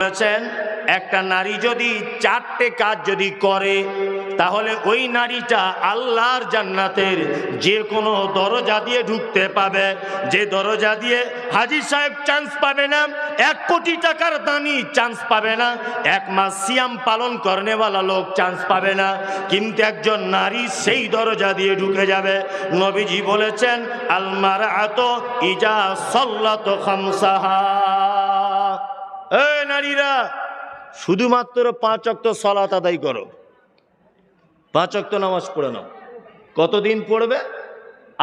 বলেছেন একটা নারী যদি চারটে কাজ যদি করে তাহলে ওই নারীটা আল্লাহর জান্নাতের যে কোনো দরজা দিয়ে ঢুকতে পাবে। যে দরজা দিয়ে হাজী সাহেব চান্স পাবে না, 1 কোটি টাকার দানি চান্স পাবে না, 1 মাস সিয়াম পালন করনেওয়ালা লোক চান্স পাবে না, কিন্তু একজন নারী সেই দরজা দিয়ে ঢুকে যাবে। নবীজি বলেছেন আল মারআতু ইজা সাল্লাত খামসাহা, এই নারীরা শুধুমাত্র 5 ওয়াক্ত সালাত আদায় করো, 5 ওয়াক্ত নামাজ পড়ে নাও। কতদিন পড়বে?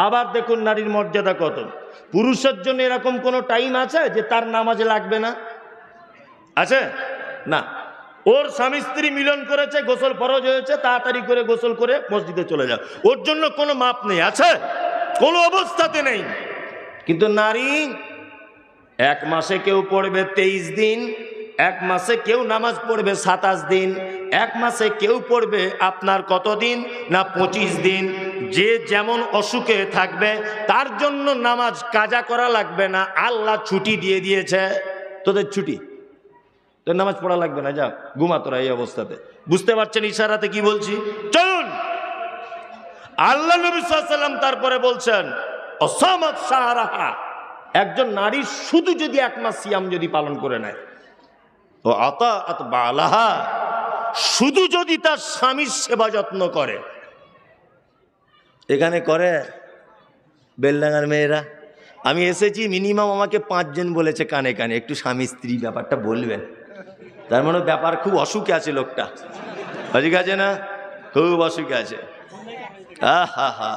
আবার দেখুন নারীর মর্যাদা কত। পুরুষের জন্য এরকম কোনো টাইম আছে যে তার নামাজ লাগবে না? আছে না। ওর স্বামী স্ত্রী মিলন করেছে, গোসল ফরজ হয়েছে, তাড়াতাড়ি করে গোসল করে মসজিদে চলে যাও, ওর জন্য কোনো মাপ নেই, আছে? কোনো অবস্থাতে নেই। কিন্তু নারী 1 মাসে কেউ পড়বে 23 দিন, 1 মাসে কেউ নামাজ পড়বে 27 দিন, 1 মাসে কেউ পড়বে আপনার কতদিন না 25 দিন। যে যেমন অসুখে থাকবে তার জন্য নামাজ কাজা করা লাগবে না, আল্লাহ ছুটি দিয়ে দিয়েছে। তোদের ছুটি, তোর নামাজ পড়া লাগবে না, যা ঘুমা তোরা এই অবস্থাতে। বুঝতে পারছেন ইশারাতে কি বলছি? চলুন, আল্লাহ নবী সাল্লাল্লাহু আলাইহি ওয়াসাল্লাম তারপরে বলছেন অসামাত শাহরাহা, একজন নারী শুধু যদি 1 মাস সিয়াম যদি পালন করে নেয়, ও আতাআত বালাহা, শুধু যদি তার স্বামীর সেবা যত্ন করে। এখানে করে বেলডাঙ্গার মেয়েরা। আমি এসেছি, মিনিমাম আমাকে 5 জন বলেছে কানে কানে একটু স্বামী স্ত্রী ব্যাপারটা বলবেন। তার মানে ব্যাপার খুব অসুখে আছে লোকটা, ঠিক আছে না? খুব অসুখে আছে। আহা হা,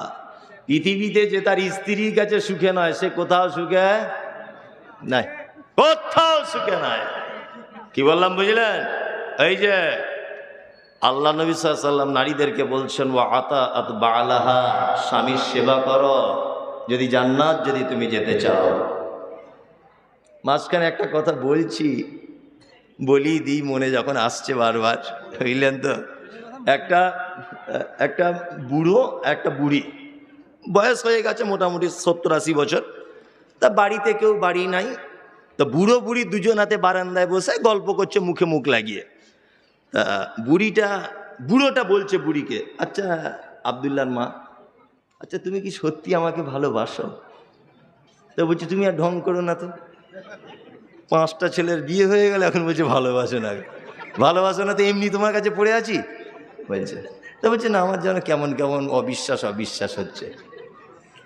পৃথিবীতে যে তার স্ত্রীর কাছে সুখে নয় সে কোথাও সুখে নাই, কোথাও সুখে নাই। কি বললাম বুঝলেন? এই যে আল্লাহ নবী সাল্লাল্লাহু আলাইহি ওয়াসাল্লাম নারীদেরকে বলছেন ওয়া আতাআত বালাহা, স্বামীর সেবা করো যদি জান্নাত যদি তুমি যেতে চাও। মাঝখানে একটা কথা বলছি, বলি দিই, মনে যখন আসছে বারবার, বুঝলেন তো? একটা বুড়ো একটা বুড়ি, বয়স হয়ে গেছে মোটামুটি 70-80 বছর, তা বাড়িতে কেউ বাড়ি নাই, তো বুড়ো বুড়ি দুজন হাতে বারান্দায় বসে গল্প করছে মুখে মুখ লাগিয়ে। তা বুড়োটা বলছে বুড়িকে, আচ্ছা আব্দুল্লাহর মা, আচ্ছা তুমি কি সত্যি আমাকে ভালোবাসো? তো বলছি তুমি আর ঢং করো না তো, 5টা ছেলের বিয়ে হয়ে গেল, এখন বলছে ভালোবাসো না। ভালোবাসো না তো এমনি তোমার কাছে পড়ে আছি বলছে। তো বলছে না, আমার যেন কেমন কেমন অবিশ্বাস হচ্ছে।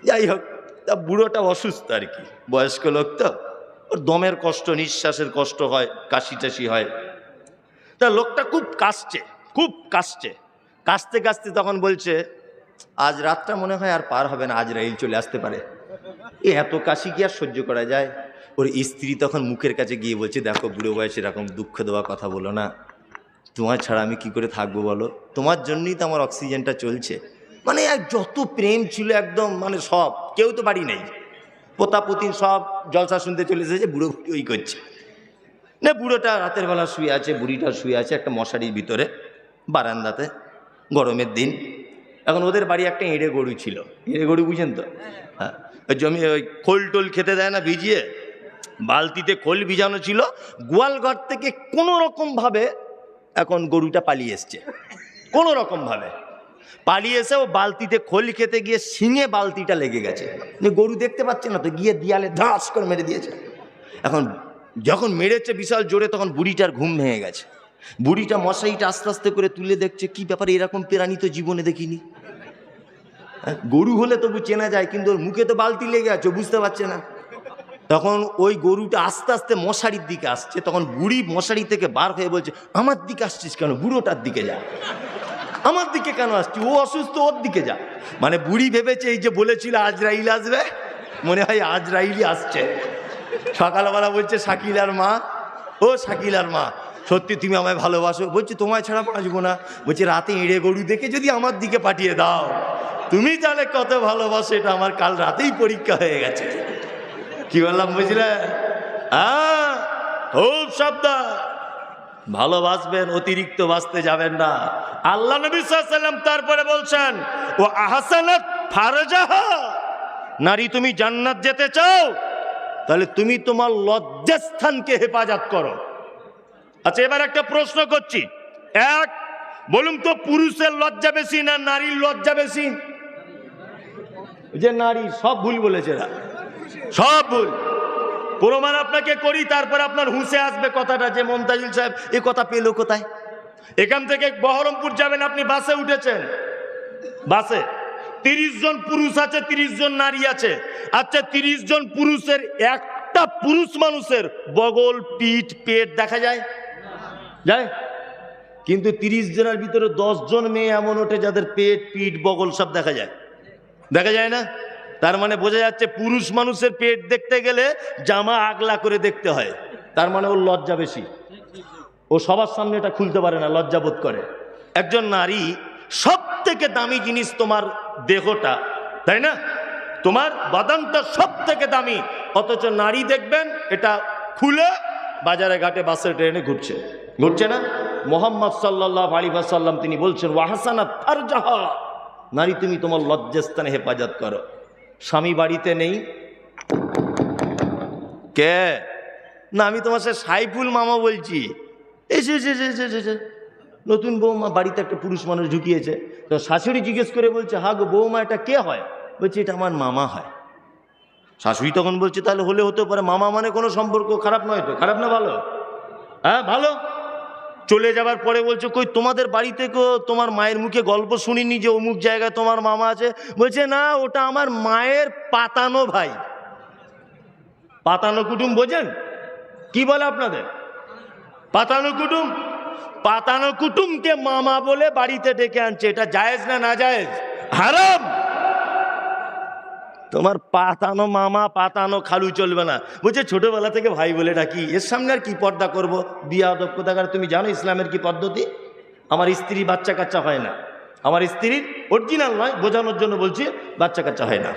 যাই হোক, তা বুড়োটা অসুস্থ আর কি, বয়স্ক লোক তো, ওর দমের কষ্ট, নিঃশ্বাসের কষ্ট হয়, কাশি টাশি হয়। তা লোকটা খুব কাশতে তখন বলছে আজ রাতটা মনে হয় আর পার হবে না, আজরাইল চলে আসতে পারে। এত কাশি কি আর সহ্য করা যায়? ওর স্ত্রী তখন মুখের কাছে গিয়ে বলছে, দেখো বুড়ো বয়সে এরকম দুঃখ দেওয়া কথা বলো না, তোমার ছাড়া আমি কি করে থাকবো বলো, তোমার জন্যই তো আমার অক্সিজেনটা চলছে। মানে যত প্রেম ছিল একদম, মানে সব, কেউ তো বাড়ি নেই, পোতাপুতি সব জলসা শুনতে চলে এসেছে, বুড়ো ওই করছে না। বুড়োটা রাতের বেলা শুয়ে আছে, বুড়িটা শুয়ে আছে একটা মশারির ভিতরে বারান্দাতে, গরমের দিন। এখন ওদের বাড়ি একটা এঁড়ে গরু ছিল, এঁড়ে গরু বুঝেন তো? হ্যাঁ, ওই জমি ওই খোল টোল খেতে দেয় না ভিজিয়ে, বালতিতে খোল ভিজানো ছিল। গোয়ালঘর থেকে কোনো রকমভাবে এখন গরুটা পালিয়ে এসছে, কোনো রকমভাবে পালিয়ে এসে ও বালতিতে খোল খেতে গিয়ে শিঙে বালতিটা লেগে গেছে। গরু দেখতে পাচ্ছে না তো, গিয়ে দিয়ালে ধাস করে মেরে দিয়েছে। এখন যখন মেরেছে বিশাল জোরে, তখন বুড়িটার ঘুম ভেঙে গেছে। বুড়িটা মশারিটা আস্তে আস্তে করে তুলে দেখছে, কি ব্যাপারে, এরকম প্রাণী তো জীবনে দেখিনি। গরু হলে তবু চেনা যায়, কিন্তু ওর মুখে তো বালতি লেগে আছে, বুঝতে পারছে না। তখন ওই গরুটা আস্তে আস্তে মশারির দিকে আসছে, তখন বুড়ি মশারি থেকে বার হয়ে বলছে, আমার দিকে আসছিস কেন, বুড়োটার দিকে যা। আমার দিকে কেন আসছি, ও অসুস্থ, ওর দিকে যা। মানে বুড়ি ভেবেছে এই যে বলেছিল আজরাইল আসবে, মনে হয় আজরাইলই আসছে। সকালবেলা বলছে শাকিলার মা, ও শাকিলার মা, সত্যি তুমি আমায় ভালোবাসো? বলছি তোমায় ছাড়া বাঁচবো না। বলছি রাতে এঁড়ে গরু দেখে যদি আমার দিকে পাঠিয়ে দাও, তুমি তাহলে কত ভালোবাসো এটা আমার কাল রাতেই পরীক্ষা হয়ে গেছে। কি বললাম বুঝলে? খুব সাবধান, ভালোবাসবেন, অতিরিক্ত বাঁচতে যাবেন না। আল্লাহ নবী সাল্লাল্লাহু আলাইহি ওয়াসাল্লাম তারপরে বলছেন ও আহসানাত ফারজাহা, নারী তুমি জান্নাত যেতে চাও তাহলে তুমি তোমার লজ্জাস্থানকে হেফাজত করো। আচ্ছা, এবার একটা প্রশ্ন করছি। এক, বলুন তো, পুরুষের লজ্জা বেশি না নারীর লজ্জা বেশি? যে নারী, সব ভুল বলেছে এরা, সব ভুল। প্রমাণ আপনাকে করি, তারপর আপনার হুঁশে আসবে কথাটা যে মমতাজুল সাহেব এ কথা পেলো কোথায়? এখান থেকে বহরমপুর যাবেন, আপনি বাসে উঠেছেন, বাসে 30 জন পুরুষ আছে, 30 জন নারী আছে। আচ্ছা, 30 জন পুরুষের একটা পুরুষ মানুষের বগল, পিঠ, পেট দেখা যায়? যায়। কিন্তু 30 জনের ভিতরে 10 জন মেয়ে এমন ওঠে যাদের পেট, পিঠ, বগল সব দেখা যায়। দেখা যায় না? তার মানে বোঝা যাচ্ছে পুরুষ মানুষের পেট দেখতে গেলে জামা আগলা করে দেখতে হয়। তার মানে ওর লজ্জা বেশি, ও সবার সামনে এটা খুলতে পারে না, লজ্জা বোধ করে। একজন নারী, সব থেকে দামি জিনিস তোমার দেহটা, তাই না? তোমার বাদানটা সব থেকে দামি, অথচ নারী দেখবেন এটা খুলে বাজারে ঘাটে বাসে ট্রেনে ঘুরছে, ঘুরছে না? মোহাম্মদ সাল্লাল্লাহু আলাইহি ওয়াসাল্লাম তিনি বলছেন, ওয়াহাসানাত ফারজাহা, নারী তুমি তোমার লজ্জাস্থানে হেফাজত করো। স্বামী বাড়িতে নেই, কে? না আমি তোমার সাথে সাইফুল মামা বলছি। এসে নতুন বৌমা বাড়িতে একটা পুরুষ মানুষ ঢুকিয়েছে, তো শাশুড়ি জিজ্ঞেস করে বলছে, হা গো বৌমা এটা কে হয়? বলছে এটা আমার মামা হয়। শাশুড়ি তখন বলছে, তাহলে হলে হতে পারে, মামা মানে কোনো সম্পর্ক খারাপ নয় তো? খারাপ না ভালো? হ্যাঁ, ভালো। চলে যাবার পরে বলছে, কই তোমাদের বাড়িতে তোমার মায়ের মুখে গল্প শুনিনি যে অমুক জায়গায় তোমার মামা আছে? বলছে না, ওটা আমার মায়ের পাতানো ভাই। পাতানো কুটুম বোঝেন? কি বলে আপনাদের? পাতানো কুটুম। পাতানো কুটুমকে মামা বলে বাড়িতে ডেকে আনছে, এটা জায়েজ না না জায়েজ? হারাম। তোমার পাতানো মামা, পাতানো খালু চলবে না। বলছে ছোটবেলা থেকে ভাই বলে ডাকি, এর সামনে আর কি পর্দা করব? বিয়া আদব কোথাকার। তুমি জানো ইসলামের কি পদ্ধতি? আমার স্ত্রী বাচ্চা কাচ্চা হয় না, আমার স্ত্রীর অরিজিনাল নয়, বোঝানোর জন্য বলছি, বাচ্চা কাচ্চা হয় না।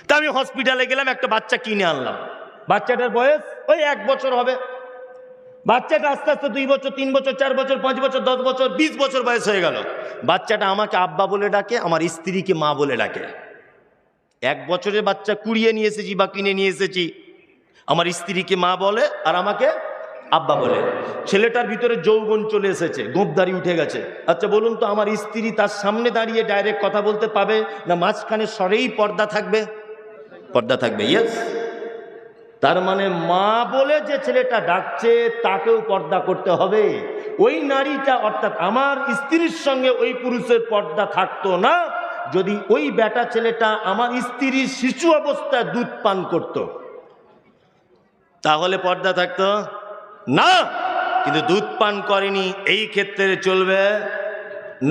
তা আমি হসপিটালে গেলাম, একটা বাচ্চা কিনে আনলাম। বাচ্চাটার বয়স ওই 1 বছর হবে। বাচ্চাটা আস্তে আস্তে 2 বছর, 3 বছর, 4 বছর, 5 বছর, 10 বছর, 20 বছর বয়স হয়ে গেল। বাচ্চাটা আমাকে আব্বা বলে ডাকে, আমার স্ত্রীকে মা বলে ডাকে। 1 বছরের বাচ্চা কুড়িয়ে নিয়ে এসেছি বা কিনে নিয়ে এসেছি, আমার স্ত্রীকে মা বলে আর আমাকে আব্বা বলে। ছেলেটার ভিতরে যৌবন চলে এসেছে, গোঁপদারি উঠে গেছে। আচ্ছা বলুন তো, আমার স্ত্রী তার সামনে দাঁড়িয়ে ডাইরেক্ট কথা বলতে পাবে না মাঝখানে সরেই পর্দা থাকবে? পর্দা থাকবে, ইয়েস। তার মানে মা বলে যে ছেলেটা ডাকছে তাকেও পর্দা করতে হবে। ওই নারীটা, অর্থাৎ আমার স্ত্রীর সঙ্গে ওই পুরুষের পর্দা থাকতো না যদি ওই বেটা ছেলেটা আমার স্ত্রীর শিশু অবস্থায় দুধ পান করত, তাহলে পর্দা থাকতো না। কিন্তু দুধ পান করেনি, এই ক্ষেত্রে চলবে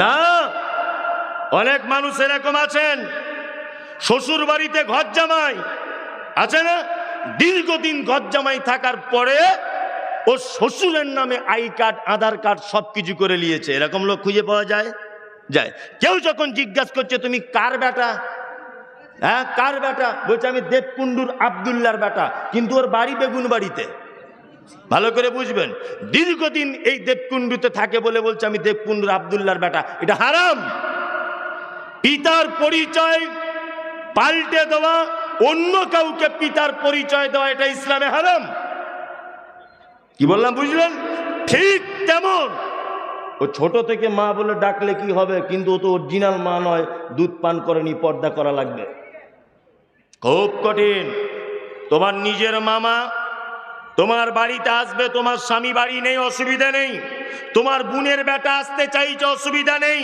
না। অনেক মানুষ এরকম আছেন, শ্বশুর বাড়িতে ঘর জামাই আছে না, দীর্ঘদিন ঘর জামাই থাকার পরে ও শ্বশুরের নামে আই কার্ড, আধার কার্ড সবকিছু করে নিয়েছে। এরকম লোক খুঁজে পাওয়া যায়। কেউ যখন জিজ্ঞাসা করছে তুমি কার বেটা, হ্যাঁ কার বেটা, বলছে আমি দেবকুণ্ডুর আব্দুল্লাহর বেটা, কিন্তু ওর বাড়ি বেগুন বাড়িতে। ভালো করে বুঝবেন, দীর্ঘদিন এই দেবকুণ্ডুতে থাকে বলে বলছে আমি দেবকুণ্ডুর আব্দুল্লাহর বেটা। এটা হারাম। পিতার পরিচয় পাল্টে দেওয়া, অন্য কাউকে পিতার পরিচয় দেওয়া, এটা ইসলামে হারাম। কি বললাম বুঝলেন? ঠিক তেমন ও ছোট থেকে মা বলে ডাকলে কি হবে, কিন্তু ও তো অরিজিনাল মা নয়, দুধ পান করেনি, পর্দা করা লাগবে। খুব কঠিন। তোমার নিজের মামা তোমার বাড়িতে আসবে, তোমার স্বামী বাড়ি নেই, অসুবিধা নেই। তোমার বোনের বেটা আসতে চাইছে, অসুবিধা নেই।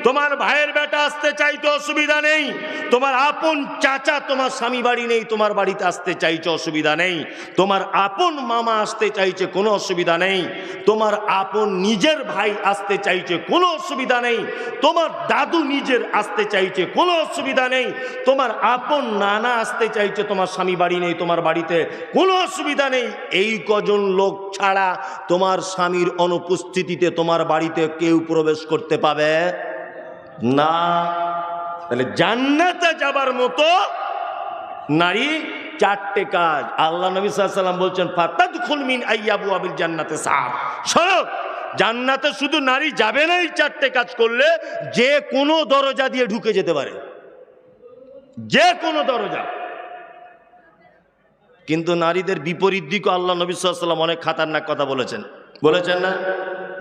তোমার ভাইয়ের বেটা আসতে চাইতে অসুবিধা নেই। তোমার আপন চাচা তোমার স্বামী বাড়ি নেই, তোমার বাড়িতে আসতে চাইছে, অসুবিধা নেই। তোমার আপন মামা আসতে চাইছে, কোনো অসুবিধা নেই। তোমার আপন নিজের ভাই আসতে চাইছে, কোনো অসুবিধা নেই। তোমার দাদু নিজের আসতে চাইছে, কোনো অসুবিধা নেই। তোমার আপন নানা আসতে চাইছে, তোমার স্বামী বাড়ি নেই, তোমার বাড়িতে কোনো অসুবিধা নেই। এই কজন লোক ছাড়া তোমার স্বামীর অনুপস্থিতিতে তোমার বাড়িতে কেউ প্রবেশ করতে পাবে না। তাহলে জান্নাতে যাবার মতো নারী 4টে কাজ আল্লাহ নবী সাল্লাল্লাহু আলাইহি ওয়াসাল্লাম বলছেন, ফাতাদখুল মিন আইয়াবুয়াবিল জান্নাতে সাব। শোনো, জান্নাতে শুধু নারী যাবে না এই 4টে কাজ করলে, যে কোনো দরজা দিয়ে ঢুকে যেতে পারে, যে কোনো দরজা। কিন্তু নারীদের বিপরীত দিকও আল্লাহ নবী সাল্লাল্লাহু আলাইহি ওয়াসাল্লাম অনেক খাতারনাক কথা বলেছেন। বলেছেন না?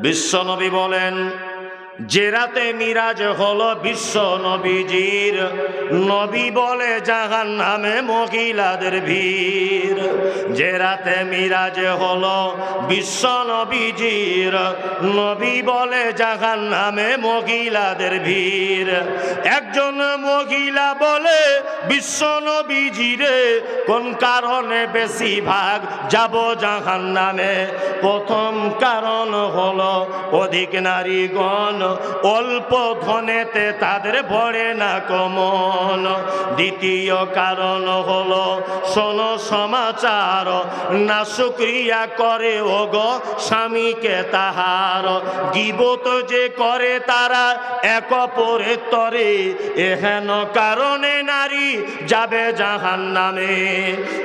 বিশ্বনবী বলেন, যে রাতে মিরাজ হলো বিশ্ব নবীজির, নবী বলে জাহান্নামে মহিলাদের ভিড়। যে রাতে মিরাজ হলো বিশ্ব নবীজির, নবী বলে জাহান্নামে মহিলাদের ভিড়। একজন মহিলা বলে, বিশ্ব নবীজিরে কোন কারণে বেশিরভাগ যাব জাহান্নামে? প্রথম কারণ হলো অধিক নারীগণ, অল্প ধনেতে তাদের ভরে না কমন। দ্বিতীয় কারণ হলো শোনো সমাচার, না শুকরিয়া করে ওগো স্বামীকে তাহার। গীবত যে করে তারা এক অপরের তরে, এহেন কারণে নারী যাবে জাহান্নামে।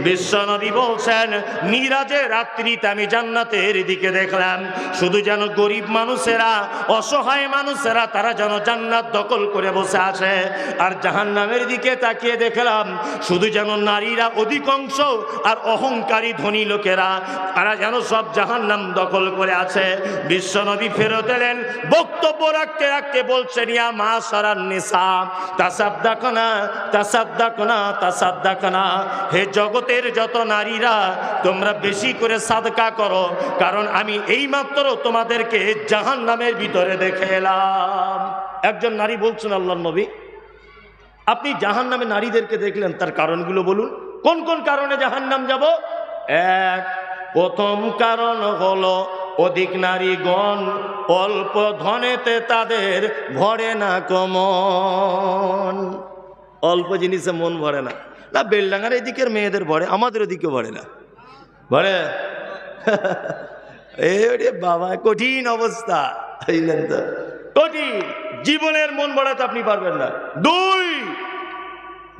বিশ্বনবী বলছেন, মিরাজের রাত্রিতে আমি জান্নাতের দিকে দেখলাম, শুধু যেন গরিব মানুষেরা, অসহায় মানুষেরা তারা যেন জান্নাত দখল করে বসে আছে, আর জাহান্নামের দিকে তাকিয়ে দেখলাম শুধু যেন নারীরা অধিকাংশ, আর অহংকারী ধনী লোকেরা তারা যেন সব জাহান্নাম দখল করে আছে। বিশ্বনবী ফেরত এলেন, বক্তব্য রাখতে রাখতে বলছেন, ইয়া মাশারান নিসা তাসাদ্দাকনা তাসাদ্দাকনা তাসাদ্দাকনা, হে জগতের যত নারীরা তোমরা বেশি করে সাদকা করো, কারণ আমি এইমাত্র তোমাদেরকে জাহান্নামের ভিতরে দেখে এলাম। একজন নারী বলছেন, আল্লাহর নবী আপনি জাহান্নামে নারীদেরকে দেখলেন, তার কারণগুলো বলুন, কোন কোন কারণে জাহান্নাম যাব? এক, প্রথম কারণ হলো অধিক নারীগণ, অল্প ধনেতে তাদের ভরে না কমন। অল্প জিনিসে মন ভরে না। না, বেলডাঙ্গার এদিকের মেয়েদের ভরে, আমাদের ওদিকে ভরে না। ভরে? এ বাবা, কঠিন অবস্থা, বুঝলেন তো? কঠিন। জীবনের মন ভরাতে আপনি পারবেন না।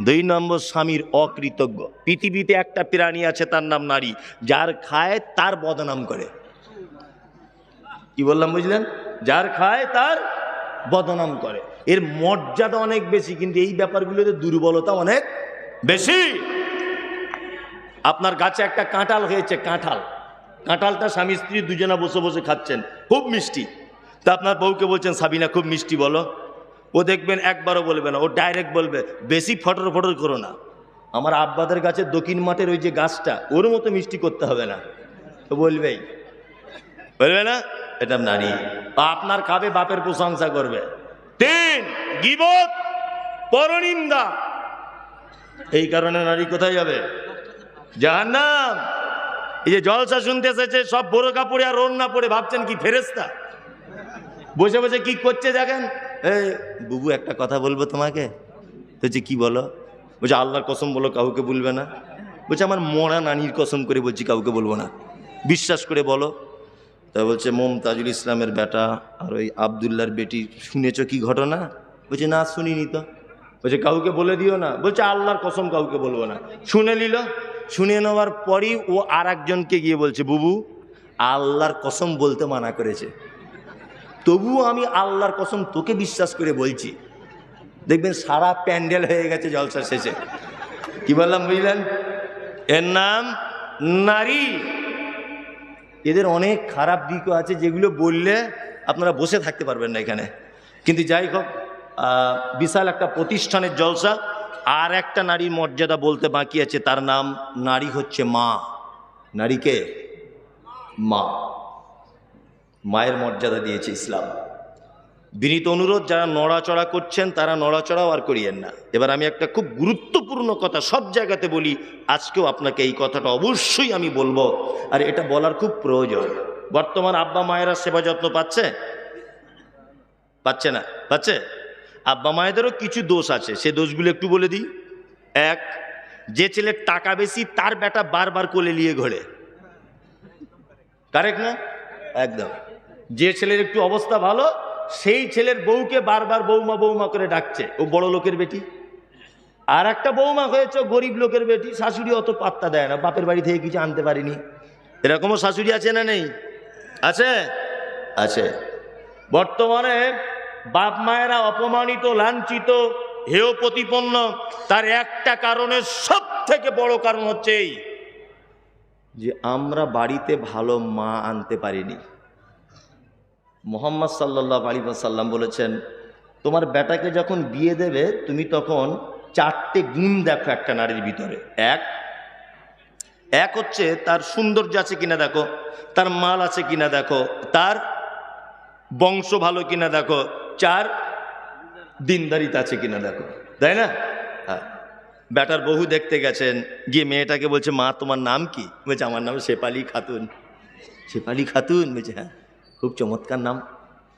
দুই নম্বর, স্বামীর অকৃতজ্ঞ। পৃথিবীতে একটা প্রাণী আছে, তার নাম নারী, যার খায় তার বদনাম করে। কি বললাম বুঝলেন? যার খায় তার বদনাম করে। এর মর্যাদা অনেক বেশি, কিন্তু এই ব্যাপারগুলোতে দুর্বলতা অনেক বেশি। আপনার গাছে একটা কাঁঠাল হয়েছে, কাঁঠালটা স্বামী স্ত্রী দুজনা বসে বসে খাচ্ছেন, খুব মিষ্টি। তা আপনার বউকে বলছেন, সাবিনা খুব মিষ্টি বলো। ও দেখবেন একবারও বলবে না, ও ডাইরেক্ট বলবে, বেশি ফটর ফটর করো না। আমার আব্বাদের গাছের দক্ষিণ মাঠের ওই যে গাছটা, ওর মতো মিষ্টি করতে হবে না। তো বলবে না? এটা নারী। আপনার খাবে, বাপের প্রশংসা করবে। 3, গীবত, পরনিন্দা। এই কারণে নারী কোথায় যাবে? জাহান্নাম। এই যে জলসা শুনতে এসেছে, সব বোরকা পরে আর ওড়না পরে, ভাবছেন কি ফেরেশতা? বসে বসে কি করছে দেখেন। বুবু একটা কথা বলবো তোমাকে। বলছে কি বলো? বলছে আল্লাহর কসম বলো, কাউকে বলবে না। বলছে আমার মরা নানির কসম করে বলছি, কাউকে বলবো না, বিশ্বাস করে বলো। তা বলছে মমতাজুল ইসলামের বেটা আর ওই আবদুল্লাহর বেটি, শুনেছো কি ঘটনা? বলছে না, শুনিনি তো। বলছে কাউকে বলে দিও না। বলছে আল্লাহর কসম কাউকে বলবো না। শুনে নিল। শুনে নেওয়ার পরই ও আর একজনকে গিয়ে বলছে, বুবু আল্লাহর কসম বলতে মানা করেছে, তবুও আমি আল্লাহর কসম তোকে বিশ্বাস করে বলছি। দেখবেন সারা প্যান্ডেল হয়ে গেছে জলসা শেষে। কি বললাম বুঝলেন? এর নাম নারী। এদের অনেক খারাপ দিকও আছে, যেগুলো বললে আপনারা বসে থাকতে পারবেন না এখানে। কিন্তু যাই হোক, বিশাল একটা প্রতিষ্ঠানের জলসা। আর একটা নারীর মর্যাদা বলতে বাকি আছে, তার নাম নারী হচ্ছে মা। নারীকে মা, মায়ের মর্যাদা দিয়েছে ইসলাম। বিনীত অনুরোধ, যারা নড়াচড়া করছেন তারা নড়াচড়াও আর করিয়েন না। এবার আমি একটা খুব গুরুত্বপূর্ণ কথা সব জায়গাতে বলি, আজকেও আপনাকে এই কথাটা অবশ্যই আমি বলবো, আর এটা বলার খুব প্রয়োজন। বর্তমান আব্বা মায়েরা সেবা যত্ন পাচ্ছে? পাচ্ছে না? পাচ্ছে? আব্বা মায়েদেরও কিছু দোষ আছে, সে দোষগুলো একটু বলে দিই। এক, যে ছেলের টাকা বেশি তার বেটা বারবার কোলে নিয়ে ঘোরে। কারেক্ট না? একদম। যে ছেলের একটু অবস্থা ভালো, সেই ছেলের বউকে বারবার বৌমা বৌমা করে ডাকছে, ও বড় লোকের বেটি। আর একটা বৌমা হয়েছে গরিব লোকের বেটি, শাশুড়ি অত পাত্তা দেয় না, বাপের বাড়ি থেকে কিছু আনতে পারিনি। এরকমও শাশুড়ি আছে না নেই? আছে, আছে। বর্তমানে বাপ মায়েরা অপমানিত, লাঞ্ছিত, হেয় প্রতিপন্ন। তার একটা কারণে, সব থেকে বড় কারণ হচ্ছে এই যে আমরা বাড়িতে ভালো মা আনতে পারিনি। মোহাম্মদ সাল্লাল্লাহু আলাইহি ওয়াসাল্লাম বলেছেন, তোমার বেটাকে যখন বিয়ে দেবে তুমি তখন 4টে গুণ দেখো একটা নারীর ভিতরে। এক হচ্ছে তার সৌন্দর্য আছে কিনা দেখো, তার মাল আছে কিনা দেখো, তার বংশ ভালো কিনা দেখো, 4 দিনদারিতা আছে কিনা দেখো, তাই না? হ্যাঁ। বেটার বহু দেখতে গেছেন, গিয়ে মেয়েটাকে বলছে, মা তোমার নাম কি? বলছে আমার নাম শেফালি খাতুন। শেফালি খাতুন? বলছে হ্যাঁ, খুব চমৎকার নাম।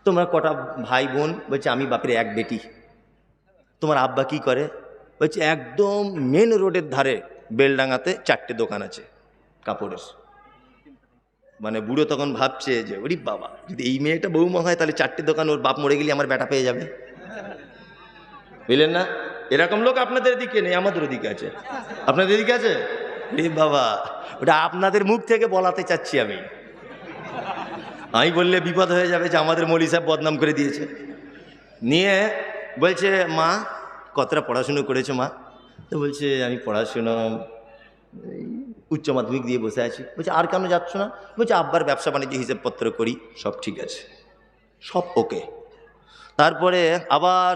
তোমরা কটা ভাই বোন? বলছে আমি বাপের এক বেটি। তোমার আব্বা কি করে? বলছে একদম মেন রোডের ধারে বেলডাঙ্গাতে 4টে দোকান আছে কাপড়ের। মানে বুড়ো তখন ভাবছে যে ওরে বাবা, যদি এই মেয়েটা বৌমা হয় তাহলে 4টে দোকান, ওর বাপ মরে গেলে আমার বেটা পেয়ে যাবে। বুঝলেন না? এরকম লোক আপনাদের দিকে নেই, আমাদের দিকে আছে। আপনাদের দিকে আছে? রে বাবা, ওটা আপনাদের মুখ থেকে বলাতে চাচ্ছি আমি বললে বিপদ হয়ে যাবে যে আমাদের মৌলী সাহেব বদনাম করে দিয়েছে। নিয়ে বলছে মা কতটা পড়াশুনো করেছো মা? তো বলছে আমি পড়াশুনো উচ্চ মাধ্যমিক দিয়ে বসে আছি। বলছে আর কেন যাচ্ছ না? বলছে আব্বার ব্যবসা বাণিজ্য হিসেবপত্র করি, সব ঠিক আছে, সব ওকে। তারপরে আবার